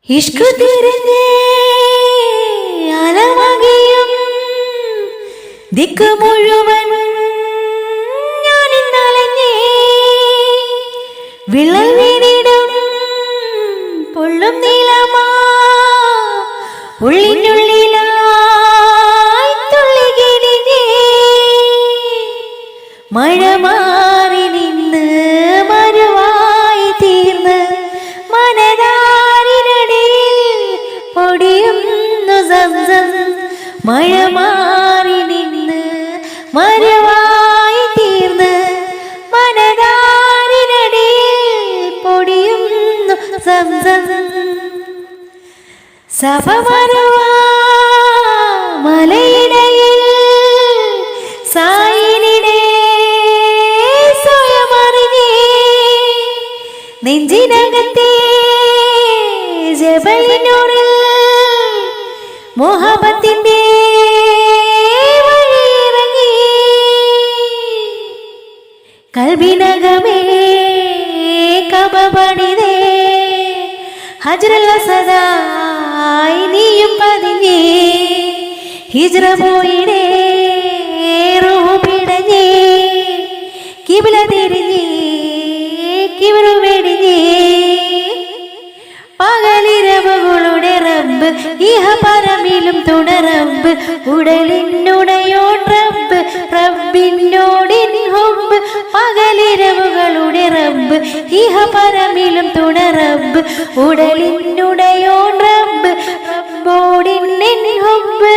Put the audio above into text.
ഇഷ്ക് തിരിഞ്ഞേ അലമകിയും ദിക്ക് മുഴുവൻ ഞാനിന്നലഞ്ഞേ വിളൽ വീണിടും പൊള്ളും നീലമാ ഉള്ളിനുള്ളിലായി തുള്ളികിടിഞ്ഞേ മഴ മാറി നിന്ന് മരുവായി തീർന്ന് മനതാരിനടിയിൽ പൊടിയുന്നു സംസം മഴ മാറി നിന്ന് മരുവായി തീർന്ന് മനതാരിനടിയിൽ പൊടിയുന്നു സംസം സഭമരുവാ മലയിടയിൽ സായിനിടെ സ്വയമറിഞ്ഞേ നെഞ്ചിനകത്തെ ജബലിനുള്ളിൽ മുഹബത്തിന്റെ വഴിയിറങ്ങി കൽബിനകമേ കബപണിതേ ഹജ്റുൽ അസ്വദായി നീയും പതിഞ്ഞേ ഹിജ്റ പോയിടേ റൂഹ് പിടഞ്ഞേ കിബില തിരിഞ്ഞേ കിബിറു വെടിഞ്ഞേ പകലിരവുകളുടെ റബ്ബ് ഇഹ പരമിലും തുടറബ്ബ് ഉടലിനുടയോൻ റബ്ബ് റബ്ബിനോടിൻ ഹുബ്ബ് പകലിരവുകളുടെ റബ്ബ് ഇഹ പരമിലും തുടറബ്ബ് ഉടലിനുടയോൻ റബ്ബ് റബ്ബോടിൻ ഹുബ്ബ്